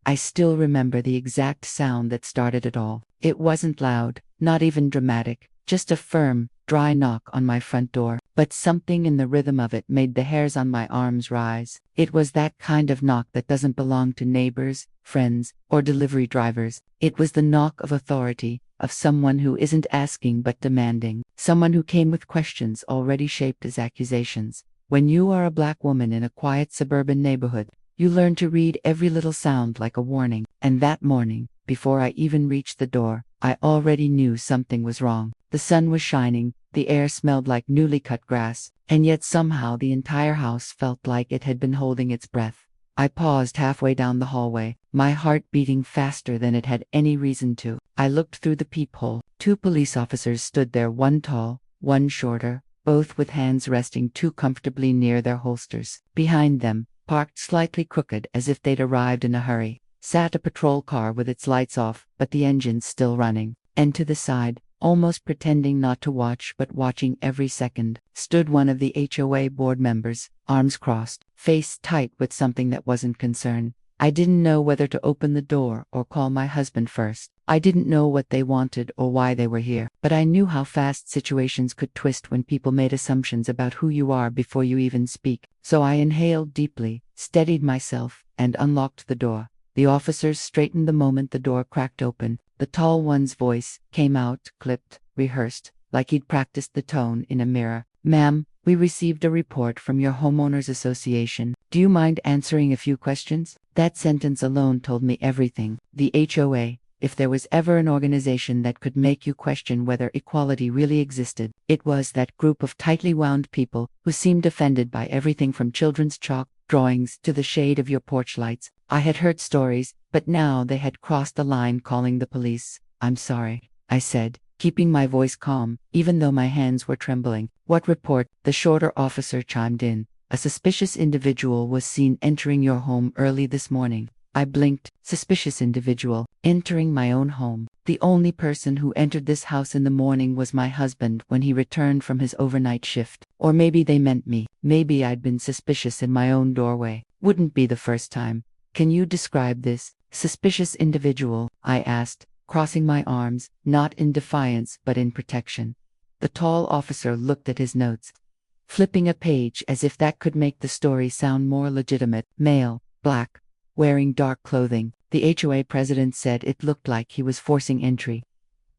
I still remember the exact sound that started it all. It wasn't loud, not even dramatic, just a firm, dry knock on my front door. But something in the rhythm of it made the hairs on my arms rise. It was that kind of knock that doesn't belong to neighbors, friends, or delivery drivers. It was the knock of authority, of someone who isn't asking but demanding, someone who came with questions already shaped as accusations. When you are a black woman in a quiet suburban neighborhood, you learn to read every little sound like a warning. And that morning, before I even reached the door, I already knew something was wrong. The sun was shining, the air smelled like newly cut grass, and yet somehow the entire house felt like it had been holding its breath. I paused halfway down the hallway, my heart beating faster than it had any reason to. I looked through the peephole. 2 police officers stood there, one tall, one shorter, both with hands resting too comfortably near their holsters. Behind them, parked slightly crooked as if they'd arrived in a hurry, sat a patrol car with its lights off, but the engines still running. And to the side, almost pretending not to watch but watching every second, stood one of the HOA board members, arms crossed, face tight with something that wasn't concern. I didn't know whether to open the door or call my husband first. I didn't know what they wanted or why they were here, but I knew how fast situations could twist when people made assumptions about who you are before you even speak. So I inhaled deeply, steadied myself, and unlocked the door. The officers straightened the moment the door cracked open. The tall one's voice came out, clipped, rehearsed, like he'd practiced the tone in a mirror. "Ma'am, we received a report from your homeowners association. Do you mind answering a few questions?" That sentence alone told me everything. The HOA, if there was ever an organization that could make you question whether equality really existed, it was that group of tightly wound people who seemed offended by everything from children's chalk drawings to the shade of your porch lights. I had heard stories, but now they had crossed the line calling the police. "I'm sorry," I said, keeping my voice calm, even though my hands were trembling. "What report?" The shorter officer chimed in. "A suspicious individual was seen entering your home early this morning." I blinked. Suspicious individual, entering my own home. The only person who entered this house in the morning was my husband when he returned from his overnight shift. Or maybe they meant me. Maybe I'd been suspicious in my own doorway. Wouldn't be the first time. "Can you describe this suspicious individual?" I asked, crossing my arms, not in defiance but in protection. The tall officer looked at his notes, flipping a page as if that could make the story sound more legitimate. "Male, black, wearing dark clothing." The HOA president said it looked like he was forcing entry.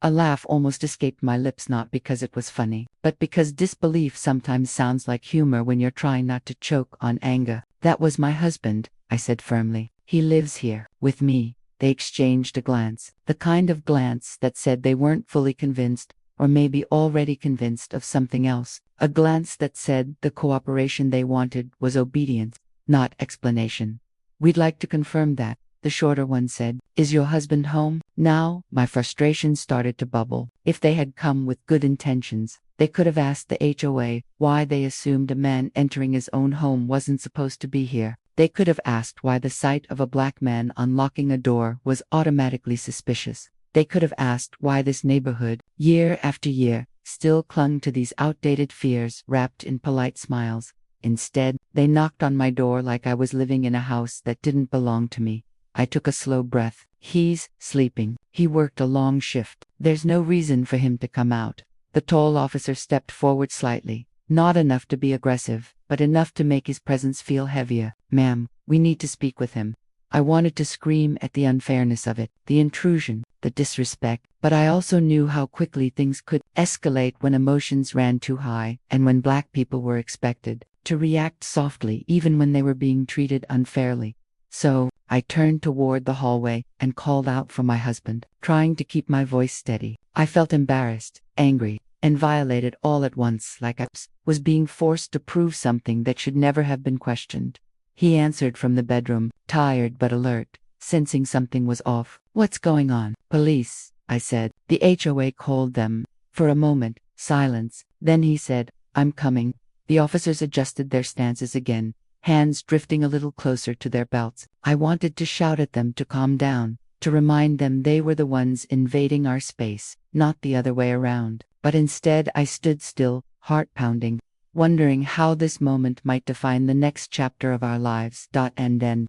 A laugh almost escaped my lips, not because it was funny, but because disbelief sometimes sounds like humor when you're trying not to choke on anger. "That was my husband," I said firmly. "He lives here, with me." They exchanged a glance, the kind of glance that said they weren't fully convinced, or maybe already convinced of something else. A glance that said the cooperation they wanted was obedience, not explanation. "We'd like to confirm that," the shorter one said. "Is your husband home?" Now, my frustration started to bubble. If they had come with good intentions, they could have asked the HOA why they assumed a man entering his own home wasn't supposed to be here. They could have asked why the sight of a black man unlocking a door was automatically suspicious. They could have asked why this neighborhood, year after year, still clung to these outdated fears wrapped in polite smiles. Instead, they knocked on my door like I was living in a house that didn't belong to me. I took a slow breath. "He's sleeping. He worked a long shift. There's no reason for him to come out." The tall officer stepped forward slightly, not enough to be aggressive, but enough to make his presence feel heavier. "Ma'am, we need to speak with him." I wanted to scream at the unfairness of it, the intrusion, the disrespect, but I also knew how quickly things could escalate when emotions ran too high, and when black people were expected to react softly even when they were being treated unfairly. So, I turned toward the hallway and called out for my husband, trying to keep my voice steady. I felt embarrassed, angry, and violated all at once, like I was being forced to prove something that should never have been questioned. He answered from the bedroom, tired but alert, sensing something was off. "What's going on?" "Police," I said. "The HOA called them." For a moment, silence. Then he said, "I'm coming." The officers adjusted their stances again, hands drifting a little closer to their belts. I wanted to shout at them to calm down, to remind them they were the ones invading our space, not the other way around. But instead I stood still, heart pounding, wondering how this moment might define the next chapter of our lives. And then,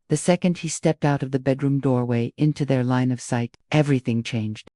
The second he stepped out of the bedroom doorway into their line of sight, everything changed.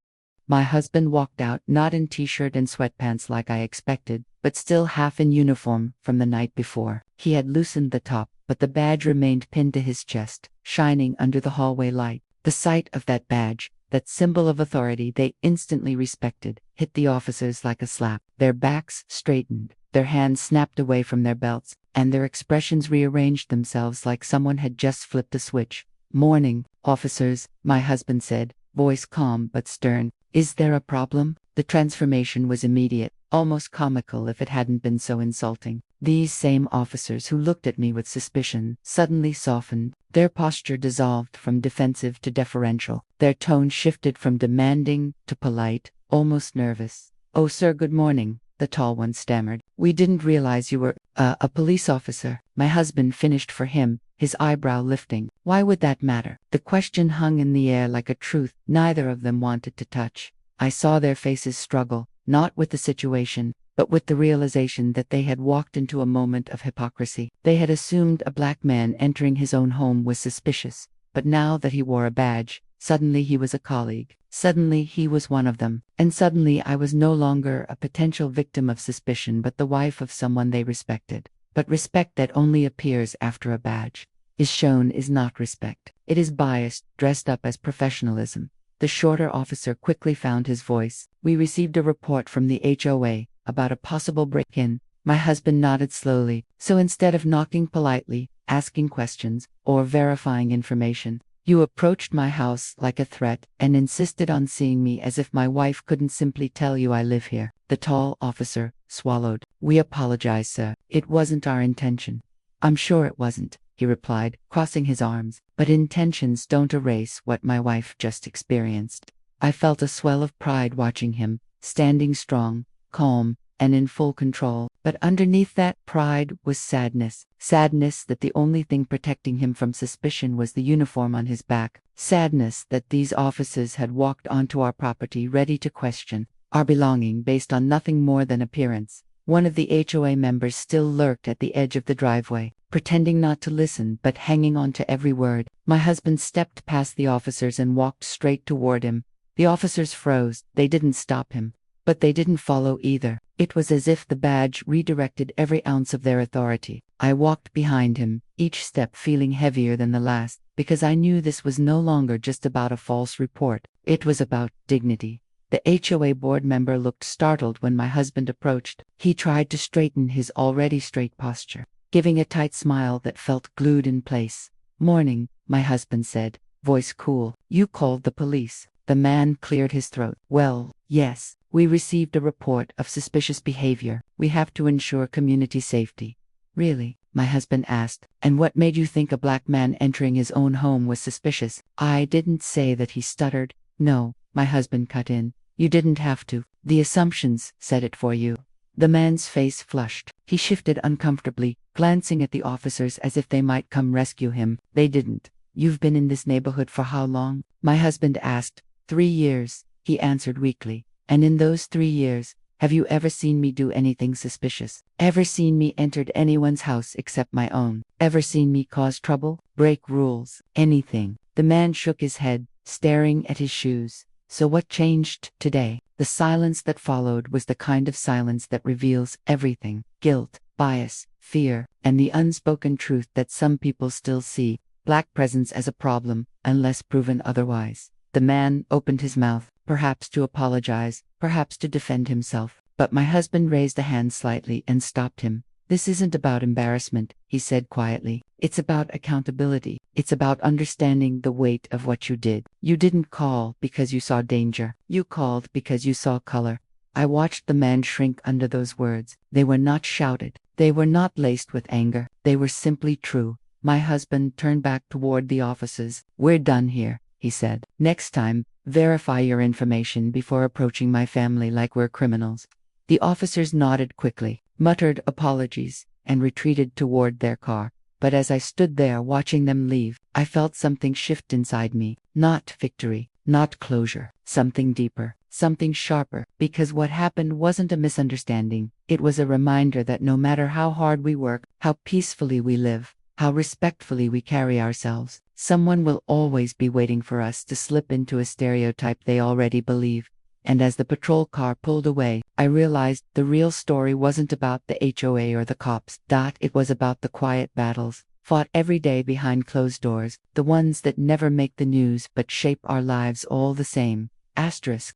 My husband walked out, not in t-shirt and sweatpants like I expected, but still half in uniform from the night before. He had loosened the top, but the badge remained pinned to his chest, shining under the hallway light. The sight of that badge, that symbol of authority they instantly respected, hit the officers like a slap. Their backs straightened, their hands snapped away from their belts, and their expressions rearranged themselves like someone had just flipped a switch. "Morning, officers," my husband said, voice calm but stern. "Is there a problem?" The transformation was immediate, almost comical if it hadn't been so insulting. These same officers who looked at me with suspicion suddenly softened. Their posture dissolved from defensive to deferential. Their tone shifted from demanding to polite, almost nervous. "Oh, sir, good morning," the tall one stammered. "We didn't realize you were, a police officer." My husband finished for him, his eyebrow lifting. Why would that matter? The question hung in the air like a truth neither of them wanted to touch. I saw their faces struggle, not with the situation, but with the realization that they had walked into a moment of hypocrisy. They had assumed a black man entering his own home was suspicious, but now that he wore a badge, suddenly he was a colleague. Suddenly he was one of them, and suddenly I was no longer a potential victim of suspicion but the wife of someone they respected. But respect that only appears after a badge is shown is not respect. It is biased, dressed up as professionalism. The shorter officer quickly found his voice. "We received a report from the HOA about a possible break-in." My husband nodded slowly. "So instead of knocking politely, asking questions, or verifying information, you approached my house like a threat and insisted on seeing me as if my wife couldn't simply tell you I live here." The tall officer swallowed. "We apologize, sir. It wasn't our intention." "I'm sure it wasn't," he replied, crossing his arms, "but intentions don't erase what my wife just experienced." I felt a swell of pride watching him, standing strong, calm, and in full control. But underneath that pride was sadness. Sadness that the only thing protecting him from suspicion was the uniform on his back. Sadness that these officers had walked onto our property ready to question our belonging based on nothing more than appearance. One of the HOA members still lurked at the edge of the driveway, pretending not to listen but hanging on to every word. My husband stepped past the officers and walked straight toward him. The officers froze. They didn't stop him. But they didn't follow either. It was as if the badge redirected every ounce of their authority. I walked behind him, each step feeling heavier than the last, because I knew this was no longer just about a false report. It was about dignity. The HOA board member looked startled when my husband approached. He tried to straighten his already straight posture, giving a tight smile that felt glued in place. "Morning," my husband said, voice cool. "You called the police." The man cleared his throat. "Well, yes. We received a report of suspicious behavior. We have to ensure community safety." "Really?" my husband asked. "And what made you think a black man entering his own home was suspicious?" I didn't say that, he stuttered. "No," my husband cut in. "You didn't have to. The assumptions said it for you." The man's face flushed. He shifted uncomfortably, glancing at the officers as if they might come rescue him. "They didn't." "You've been in this neighborhood for how long?" my husband asked. 3 years, he answered weakly. "And in those 3 years, have you ever seen me do anything suspicious? Ever seen me enter anyone's house except my own? Ever seen me cause trouble, break rules, anything?" The man shook his head, staring at his shoes. "So what changed today?" The silence that followed was the kind of silence that reveals everything: guilt, bias, fear, and the unspoken truth that some people still see black presence as a problem, unless proven otherwise. The man opened his mouth, perhaps to apologize, perhaps to defend himself, but my husband raised a hand slightly and stopped him. "This isn't about embarrassment," he said quietly. "It's about accountability. It's about understanding the weight of what you did. You didn't call because you saw danger. You called because you saw color." I watched the man shrink under those words. They were not shouted. They were not laced with anger. They were simply true. My husband turned back toward the officers. "We're done here," he said. "Next time, verify your information before approaching my family like we're criminals." The officers nodded quickly, muttered apologies, and retreated toward their car. But as I stood there watching them leave, I felt something shift inside me. Not victory, not closure, something deeper, something sharper, because what happened wasn't a misunderstanding. It was a reminder that no matter how hard we work, how peacefully we live, how respectfully we carry ourselves. Someone will always be waiting for us to slip into a stereotype they already believe. And as the patrol car pulled away, I realized the real story wasn't about the HOA or the cops. It was about the quiet battles, fought every day behind closed doors, the ones that never make the news but shape our lives all the same. Asterisk.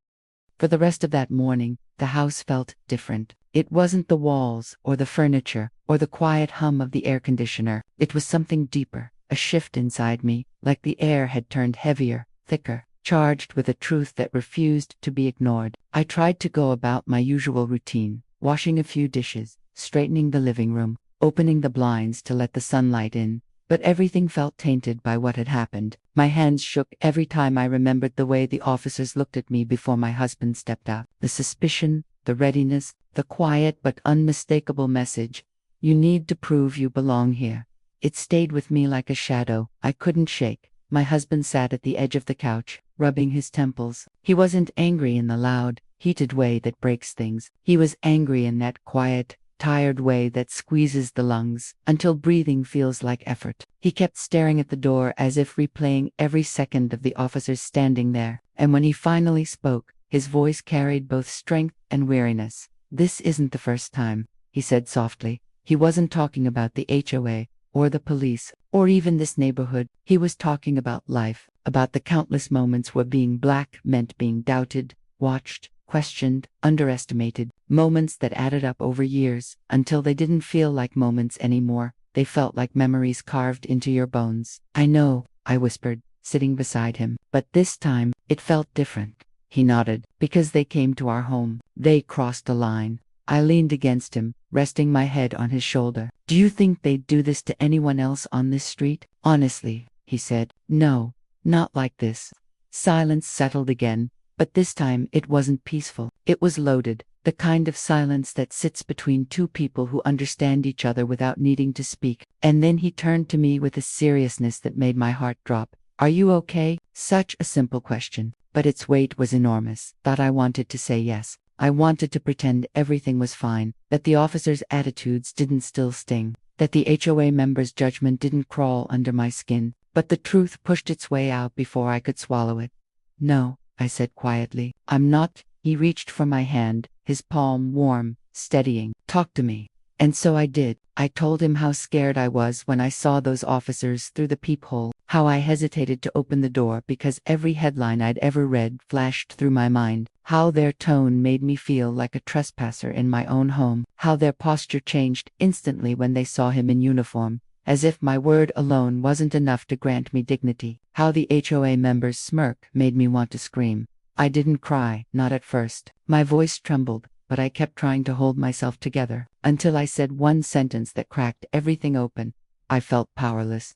For the rest of that morning, the house felt different. It wasn't the walls, or the furniture, or the quiet hum of the air conditioner. It was something deeper, a shift inside me, like the air had turned heavier, thicker, charged with a truth that refused to be ignored. I tried to go about my usual routine, washing a few dishes, straightening the living room, opening the blinds to let the sunlight in, but everything felt tainted by what had happened. My hands shook every time I remembered the way the officers looked at me before my husband stepped out. The suspicion, the readiness, the quiet but unmistakable message, "You need to prove you belong here." It stayed with me like a shadow I couldn't shake. My husband sat at the edge of the couch, rubbing his temples. He wasn't angry in the loud, heated way that breaks things. He was angry in that quiet, tired way that squeezes the lungs until breathing feels like effort. He kept staring at the door as if replaying every second of the officers standing there, and when he finally spoke, his voice carried both strength and weariness. "This isn't the first time," he said softly. He wasn't talking about the HOA, or the police, or even this neighborhood. He was talking about life, about the countless moments where being black meant being doubted, watched, questioned, underestimated, moments that added up over years, until they didn't feel like moments anymore. They felt like memories carved into your bones. "I know," I whispered, sitting beside him, "but this time, it felt different." He nodded. "Because they came to our home. They crossed a line." I leaned against him, resting my head on his shoulder. "Do you think they'd do this to anyone else on this street?" "Honestly," he said, "no, not like this." Silence settled again, but this time it wasn't peaceful. It was loaded, the kind of silence that sits between two people who understand each other without needing to speak. And then he turned to me with a seriousness that made my heart drop. "Are you okay?" Such a simple question, but its weight was enormous. Thought I wanted to say yes. I wanted to pretend everything was fine, that the officers' attitudes didn't still sting, that the HOA members' judgment didn't crawl under my skin, but the truth pushed its way out before I could swallow it. "No," I said quietly, "I'm not." He reached for my hand, his palm warm, steadying. "Talk to me." And so I did. I told him how scared I was when I saw those officers through the peephole, how I hesitated to open the door because every headline I'd ever read flashed through my mind, how their tone made me feel like a trespasser in my own home, how their posture changed instantly when they saw him in uniform, as if my word alone wasn't enough to grant me dignity, how the HOA member's smirk made me want to scream. I didn't cry, not at first. My voice trembled, but I kept trying to hold myself together, until I said one sentence that cracked everything open. I felt powerless.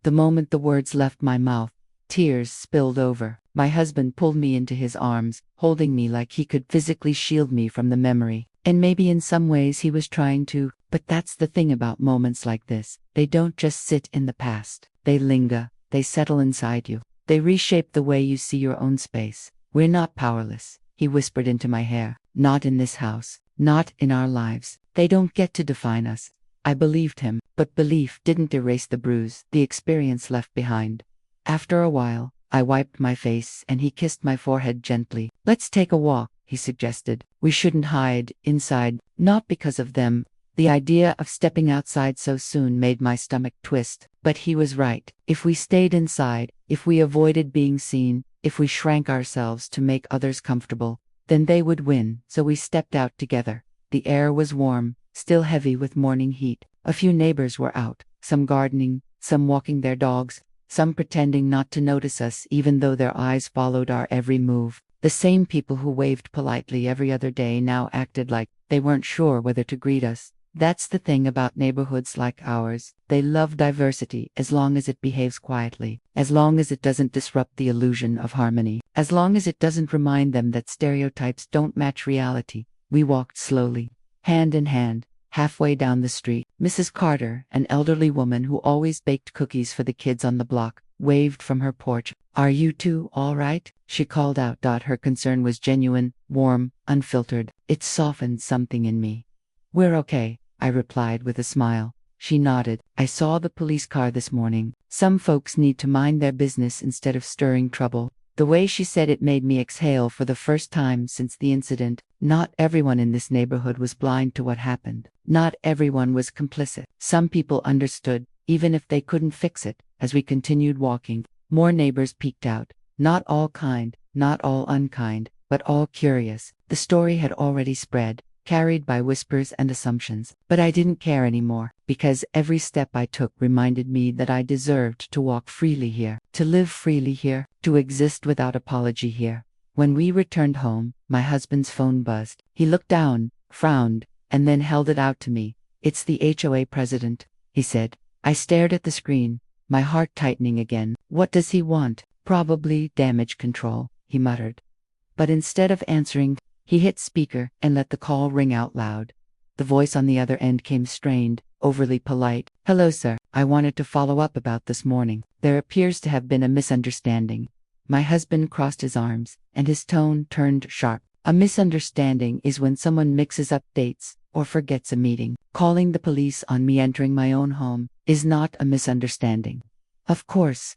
The moment the words left my mouth, tears spilled over. My husband pulled me into his arms, holding me like he could physically shield me from the memory. And maybe in some ways he was trying to, but that's the thing about moments like this. They don't just sit in the past. They linger, they settle inside you. They reshape the way you see your own space. "We're not powerless," he whispered into my hair. "Not in this house. Not in our lives. They don't get to define us." I believed him, but belief didn't erase the bruise the experience left behind. After a while, I wiped my face and he kissed my forehead gently. "Let's take a walk," he suggested. "We shouldn't hide inside." Not because of them. The idea of stepping outside so soon made my stomach twist. But he was right. If we stayed inside, if we avoided being seen, if we shrank ourselves to make others comfortable, then they would win. So we stepped out together. The air was warm, still heavy with morning heat. A few neighbors were out, some gardening, some walking their dogs, some pretending not to notice us even though their eyes followed our every move. The same people who waved politely every other day now acted like they weren't sure whether to greet us. That's the thing about neighborhoods like ours. They love diversity as long as it behaves quietly, as long as it doesn't disrupt the illusion of harmony, as long as it doesn't remind them that stereotypes don't match reality. We walked slowly, hand in hand. Halfway down the street, Mrs. Carter, an elderly woman who always baked cookies for the kids on the block, waved from her porch. "Are you two all right?" she called out. Her concern was genuine, warm, unfiltered. It softened something in me. "We're okay," I replied with a smile. She nodded. I saw the police car this morning. Some folks need to mind their business instead of stirring trouble. The way she said it made me exhale for the first time since the incident. Not everyone in this neighborhood was blind to what happened. Not everyone was complicit. Some people understood, even if they couldn't fix it. As we continued walking, more neighbors peeked out. Not all kind, not all unkind, but all curious. The story had already spread, carried by whispers and assumptions. But I didn't care anymore, because every step I took reminded me that I deserved to walk freely here, to live freely here, to exist without apology here. When we returned home, my husband's phone buzzed. He looked down, frowned, and then held it out to me. "It's the HOA president," he said. I stared at the screen, my heart tightening again. "What does he want?" "Probably damage control," he muttered. But instead of answering, he hit speaker and let the call ring out loud. The voice on the other end came strained, overly polite. "Hello, sir. I wanted to follow up about this morning. There appears to have been a misunderstanding." My husband crossed his arms, and his tone turned sharp. "A misunderstanding is when someone mixes up dates or forgets a meeting. Calling the police on me entering my own home is not a misunderstanding." Of course,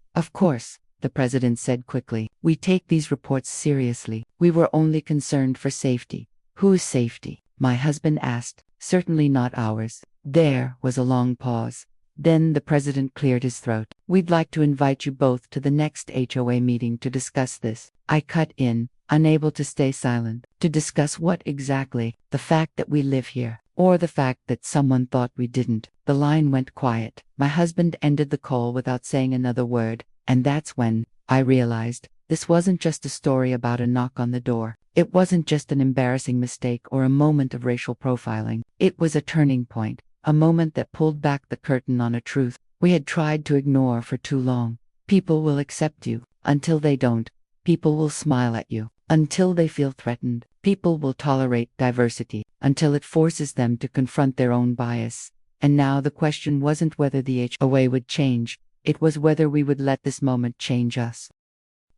the president said quickly. "We take these reports seriously. We were only concerned for safety." "Whose safety?" my husband asked. "Certainly not ours." There was a long pause. Then the president cleared his throat. "We'd like to invite you both to the next HOA meeting to discuss this." I cut in, unable to stay silent. "To discuss what exactly? The fact that we live here, or the fact that someone thought we didn't?" The line went quiet. My husband ended the call without saying another word, and that's when I realized this wasn't just a story about a knock on the door. It wasn't just an embarrassing mistake or a moment of racial profiling. It was a turning point, a moment that pulled back the curtain on a truth we had tried to ignore for too long. People will accept you until they don't. People will smile at you until they feel threatened. People will tolerate diversity until it forces them to confront their own bias. And now the question wasn't whether the HOA would change, it was whether we would let this moment change us.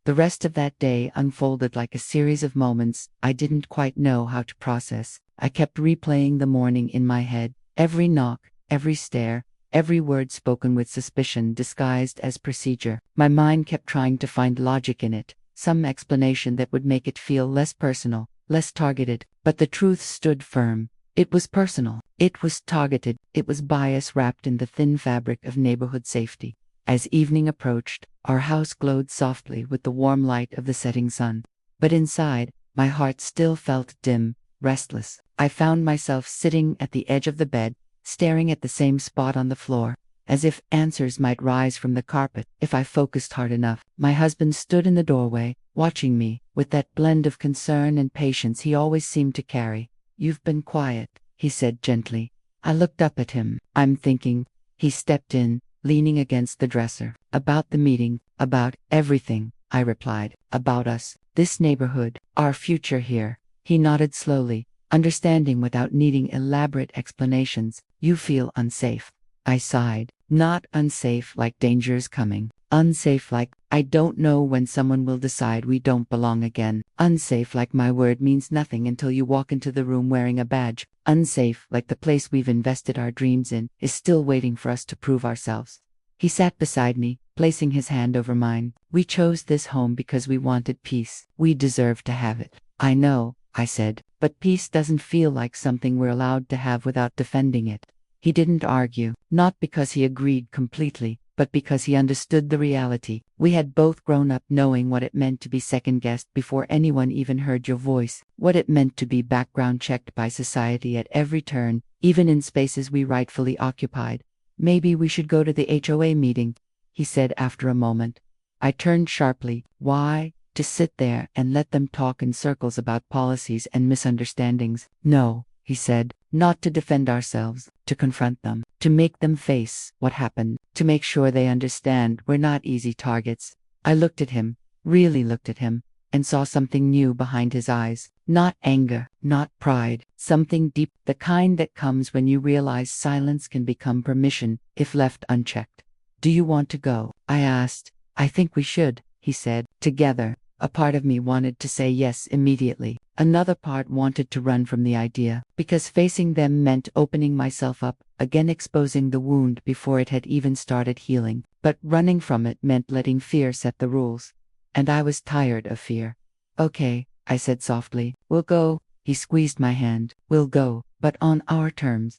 The rest of that day unfolded like a series of moments I didn't quite know how to process. I kept replaying the morning in my head, every knock, every stare, every word spoken with suspicion disguised as procedure. My mind kept trying to find logic in it, some explanation that would make it feel less personal, less targeted, but the truth stood firm. It was personal. It was targeted. It was bias wrapped in the thin fabric of neighborhood safety. As evening approached, our house glowed softly with the warm light of the setting sun. But inside, my heart still felt dim, restless. I found myself sitting at the edge of the bed, staring at the same spot on the floor, as if answers might rise from the carpet if I focused hard enough. My husband stood in the doorway, watching me, with that blend of concern and patience he always seemed to carry. "You've been quiet," he said gently. I looked up at him. "I'm thinking." He stepped in, leaning against the dresser. "About the meeting, about everything," I replied. "About us, this neighborhood, our future here." He nodded slowly, understanding without needing elaborate explanations. "You feel unsafe." I sighed. Not unsafe like danger's coming. Unsafe like, I don't know when someone will decide we don't belong again. Unsafe like my word means nothing until you walk into the room wearing a badge. Unsafe like the place we've invested our dreams in is still waiting for us to prove ourselves. He sat beside me, placing his hand over mine. "We chose this home because we wanted peace. We deserve to have it." "I know," I said, "but peace doesn't feel like something we're allowed to have without defending it." He didn't argue, not because he agreed completely, but because he understood the reality. We had both grown up knowing what it meant to be second-guessed before anyone even heard your voice, what it meant to be background-checked by society at every turn, even in spaces we rightfully occupied. "Maybe we should go to the HOA meeting," he said after a moment. I turned sharply. Why? To sit there and let them talk in circles about policies and misunderstandings? "No," he said, "not to defend ourselves, to confront them, to make them face what happened, to make sure they understand we're not easy targets." I looked at him, really looked at him, and saw something new behind his eyes. Not anger, not pride, something deep, the kind that comes when you realize silence can become permission if left unchecked. "Do you want to go?" I asked. "I think we should," he said. "Together." A part of me wanted to say yes immediately. Another part wanted to run from the idea, because facing them meant opening myself up, again exposing the wound before it had even started healing. But running from it meant letting fear set the rules. And I was tired of fear. Okay, I said softly. We'll go. He squeezed my hand. We'll go, but on our terms.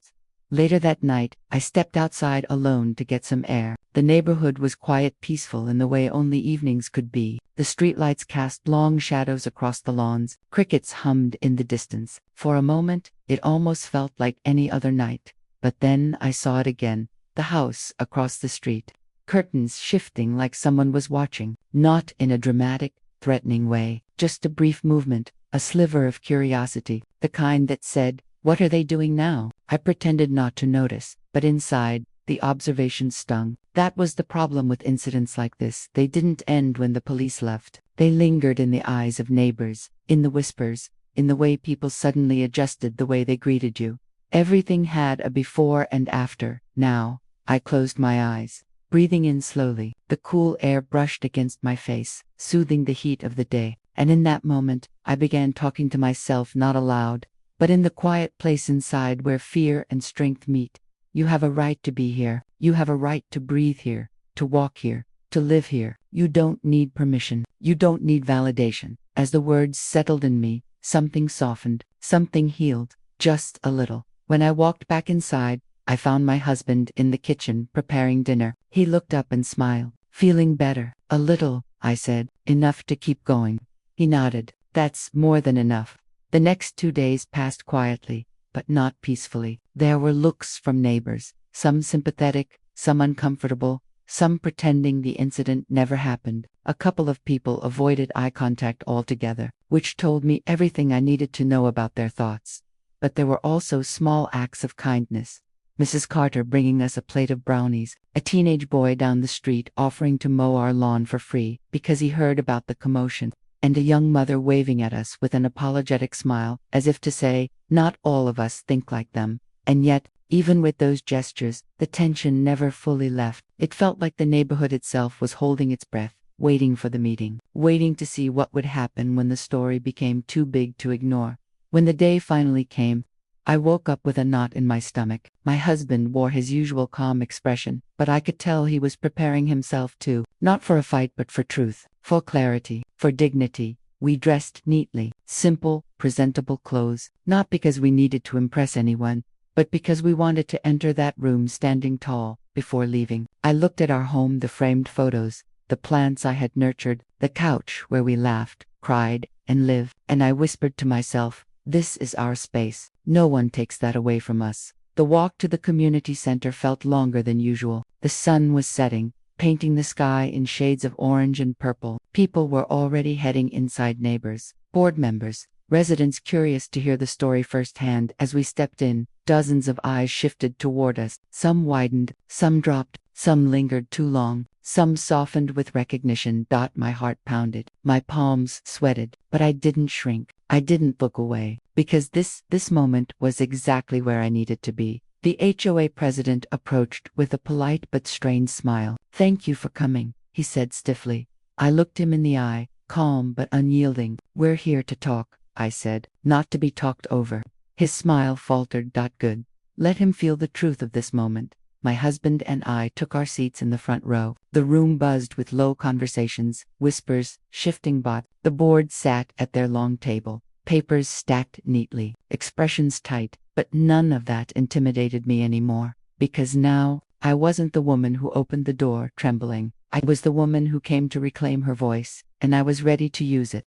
Later that night, I stepped outside alone to get some air. The neighborhood was quiet, peaceful in the way only evenings could be. The streetlights cast long shadows across the lawns. Crickets hummed in the distance. For a moment, it almost felt like any other night. But then I saw it again. The house across the street. Curtains shifting like someone was watching. Not in a dramatic, threatening way. Just a brief movement. A sliver of curiosity. The kind that said, "What are they doing now?" I pretended not to notice, but inside, the observation stung. That was the problem with incidents like this. They didn't end when the police left. They lingered in the eyes of neighbors, in the whispers, in the way people suddenly adjusted the way they greeted you. Everything had a before and after. Now, I closed my eyes, breathing in slowly. The cool air brushed against my face, soothing the heat of the day. And in that moment, I began talking to myself, not aloud, but in the quiet place inside where fear and strength meet. You have a right to be here. You have a right to breathe here, to walk here, to live here. You don't need permission. You don't need validation. As the words settled in me, something softened, something healed, just a little. When I walked back inside, I found my husband in the kitchen preparing dinner. He looked up and smiled. "Feeling better?" "A little," I said. "Enough to keep going?" He nodded. "That's more than enough." The next 2 days passed quietly, but not peacefully. There were looks from neighbors, some sympathetic, some uncomfortable, some pretending the incident never happened. A couple of people avoided eye contact altogether, which told me everything I needed to know about their thoughts. But there were also small acts of kindness. Mrs. Carter bringing us a plate of brownies, a teenage boy down the street offering to mow our lawn for free because he heard about the commotion, and a young mother waving at us with an apologetic smile, as if to say, not all of us think like them. And yet, even with those gestures, the tension never fully left. It felt like the neighborhood itself was holding its breath, waiting for the meeting, waiting to see what would happen when the story became too big to ignore. When the day finally came, I woke up with a knot in my stomach. My husband wore his usual calm expression, but I could tell he was preparing himself too, not for a fight but for truth, for clarity, for dignity. We dressed neatly, simple, presentable clothes, not because we needed to impress anyone, but because we wanted to enter that room standing tall. Before leaving, I looked at our home, the framed photos, the plants I had nurtured, the couch where we laughed, cried, and lived, and I whispered to myself, "This is our space. No one takes that away from us." The walk to the community center felt longer than usual. The sun was setting, painting the sky in shades of orange and purple. People were already heading inside. Neighbors, board members, residents curious to hear the story firsthand. As we stepped in, dozens of eyes shifted toward us. Some widened, some dropped, some lingered too long, some softened with recognition. My heart pounded, my palms sweated, but I didn't shrink. I didn't look away, because this moment was exactly where I needed to be. The HOA president approached with a polite but strained smile. "Thank you for coming," he said stiffly. I looked him in the eye, calm but unyielding. "We're here to talk," I said, "not to be talked over." His smile faltered. "Good. Let him feel the truth of this moment." My husband and I took our seats in the front row. The room buzzed with low conversations, whispers, shifting bought. The board sat at their long table, papers stacked neatly, expressions tight, but none of that intimidated me anymore, because now, I wasn't the woman who opened the door trembling. I was the woman who came to reclaim her voice, and I was ready to use it.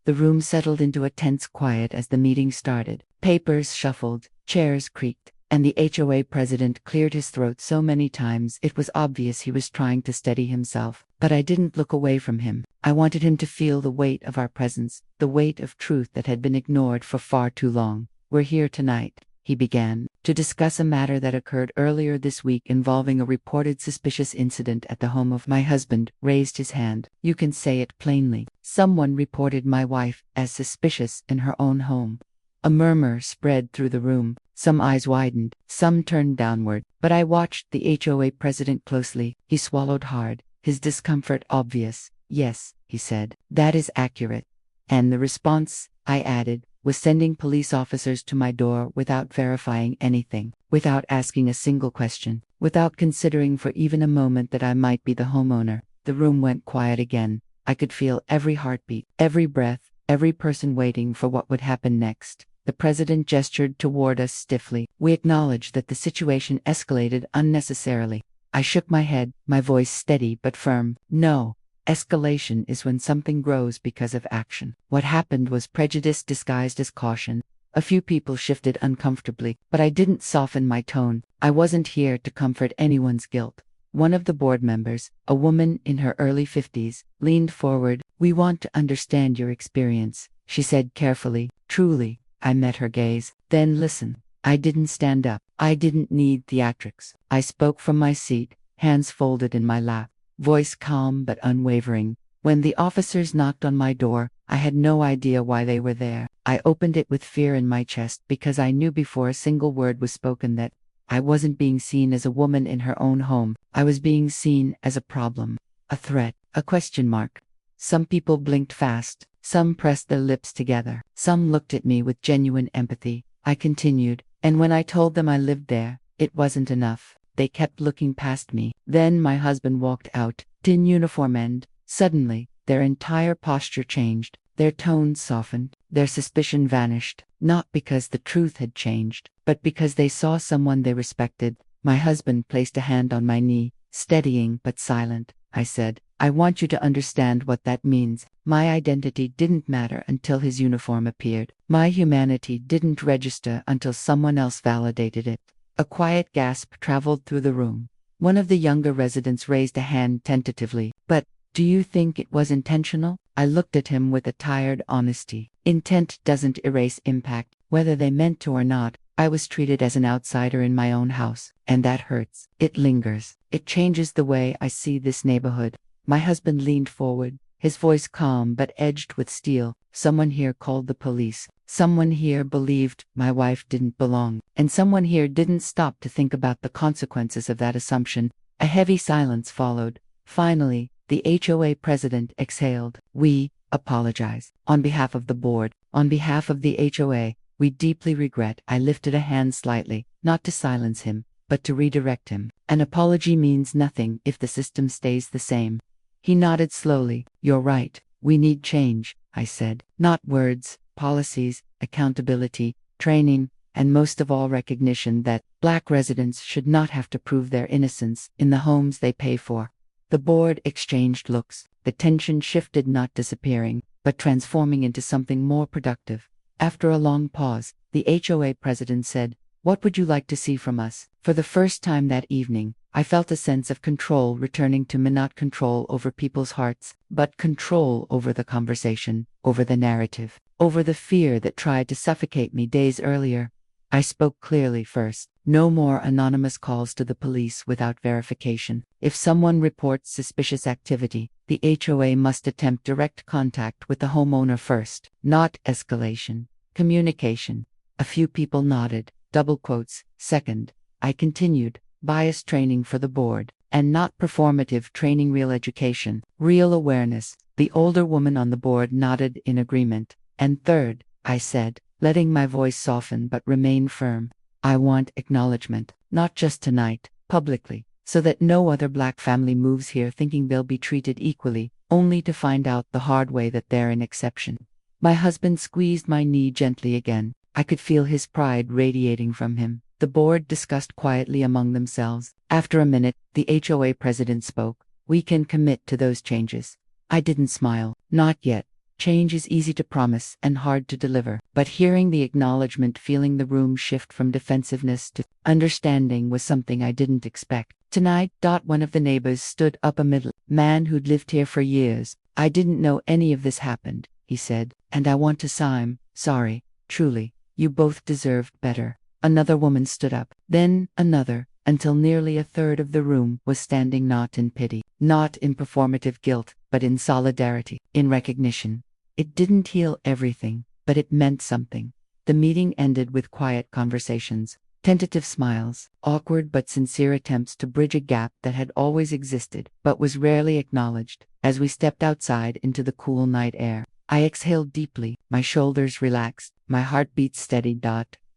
The room settled into a tense quiet as the meeting started. Papers shuffled, chairs creaked, and the HOA president cleared his throat so many times it was obvious he was trying to steady himself. But I didn't look away from him. I wanted him to feel the weight of our presence, the weight of truth that had been ignored for far too long. "We're here tonight," he began, "to discuss a matter that occurred earlier this week involving a reported suspicious incident at the home of." My husband raised his hand. "You can say it plainly. Someone reported my wife as suspicious in her own home." A murmur spread through the room. Some eyes widened, some turned downward, but I watched the HOA president closely. He swallowed hard, his discomfort obvious. Yes, he said, that is accurate. And the response, I added, was sending police officers to my door without verifying anything, without asking a single question, without considering for even a moment that I might be the homeowner. The room went quiet again. I could feel every heartbeat, every breath, every person waiting for what would happen next. The president gestured toward us stiffly. We acknowledged that the situation escalated unnecessarily. I shook my head, my voice steady but firm. No. Escalation is when something grows because of action. What happened was prejudice disguised as caution. A few people shifted uncomfortably, but I didn't soften my tone. I wasn't here to comfort anyone's guilt. One of the board members, a woman in her early 50s, leaned forward. We want to understand your experience, she said carefully. Truly, I met her gaze. Then listen. I didn't stand up. I didn't need theatrics. I spoke from my seat, hands folded in my lap. Voice calm but unwavering. When the officers knocked on my door, I had no idea why they were there. I opened it with fear in my chest because I knew before a single word was spoken that I wasn't being seen as a woman in her own home. I was being seen as a problem, a threat, a question mark. Some people blinked fast. Some pressed their lips together. Some looked at me with genuine empathy. I continued, and when I told them I lived there, it wasn't enough. They kept looking past me. Then my husband walked out, in uniform, and suddenly, their entire posture changed. Their tones softened. Their suspicion vanished. Not because the truth had changed, but because they saw someone they respected. My husband placed a hand on my knee, steadying but silent. I said, I want you to understand what that means. My identity didn't matter until his uniform appeared. My humanity didn't register until someone else validated it. A quiet gasp traveled through the room. One of the younger residents raised a hand tentatively. But, do you think it was intentional? I looked at him with a tired honesty. Intent doesn't erase impact, whether they meant to or not. I was treated as an outsider in my own house, and that hurts. It lingers. It changes the way I see this neighborhood. My husband leaned forward, his voice calm but edged with steel. Someone here called the police. Someone here believed my wife didn't belong. And someone here didn't stop to think about the consequences of that assumption. A heavy silence followed. Finally, the HOA president exhaled. We apologize. On behalf of the board, on behalf of the HOA, we deeply regret. I lifted a hand slightly, not to silence him, but to redirect him. An apology means nothing if the system stays the same. He nodded slowly. You're right. We need change, I said. Not words, policies, accountability, training, and most of all recognition that Black residents should not have to prove their innocence in the homes they pay for. The board exchanged looks. The tension shifted, not disappearing, but transforming into something more productive. After a long pause, the HOA president said, What would you like to see from us? For the first time that evening, I felt a sense of control returning to me, not control over people's hearts, but control over the conversation, over the narrative, over the fear that tried to suffocate me days earlier. I spoke clearly first. No more anonymous calls to the police without verification. If someone reports suspicious activity, the HOA must attempt direct contact with the homeowner first, not escalation. Communication. A few people nodded. Double quotes. Second, I continued, bias training for the board, and not performative training, real education, real awareness. The older woman on the board nodded in agreement. And third, I said, letting my voice soften but remain firm, I want acknowledgement, not just tonight, publicly, so that no other Black family moves here thinking they'll be treated equally, only to find out the hard way that they're an exception. My husband squeezed my knee gently again. I could feel his pride radiating from him. The board discussed quietly among themselves. After a minute, the HOA president spoke. We can commit to those changes. I didn't smile. Not yet. Change is easy to promise and hard to deliver. But hearing the acknowledgement, feeling the room shift from defensiveness to understanding was something I didn't expect. Tonight, one of the neighbors stood up, a middle man who'd lived here for years. I didn't know any of this happened, he said, and I want to say I'm sorry, truly. You both deserved better. Another woman stood up, then another, until nearly a third of the room was standing, not in pity, not in performative guilt, but in solidarity, in recognition. It didn't heal everything, but it meant something. The meeting ended with quiet conversations, tentative smiles, awkward but sincere attempts to bridge a gap that had always existed, but was rarely acknowledged. As we stepped outside into the cool night air, I exhaled deeply, my shoulders relaxed, my heartbeat steadied.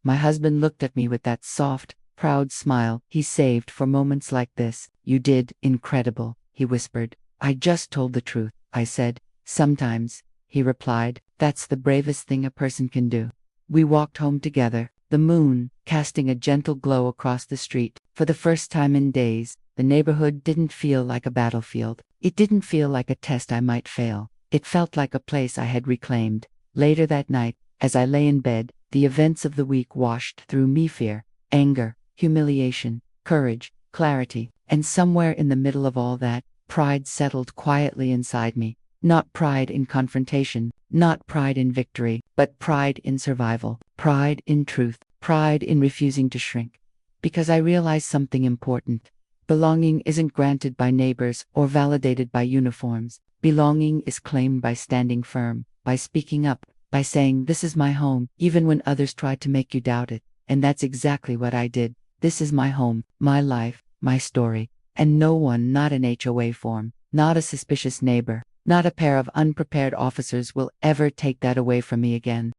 My husband looked at me with that soft, proud smile he saved for moments like this. You did incredible, he whispered. I just told the truth, I said. Sometimes, he replied, that's the bravest thing a person can do. We walked home together, the moon casting a gentle glow across the street. For the first time in days, the neighborhood didn't feel like a battlefield. It didn't feel like a test I might fail. It felt like a place I had reclaimed. Later that night, as I lay in bed, the events of the week washed through me: fear, anger, humiliation, courage, clarity, and somewhere in the middle of all that, pride settled quietly inside me. Not pride in confrontation, not pride in victory, but pride in survival, pride in truth, pride in refusing to shrink. Because I realized something important. Belonging isn't granted by neighbors or validated by uniforms. Belonging is claimed by standing firm, by speaking up, by saying, this is my home, even when others try to make you doubt it. And that's exactly what I did. This is my home, my life, my story. And no one, not an HOA form, not a suspicious neighbor, not a pair of unprepared officers will ever take that away from me again.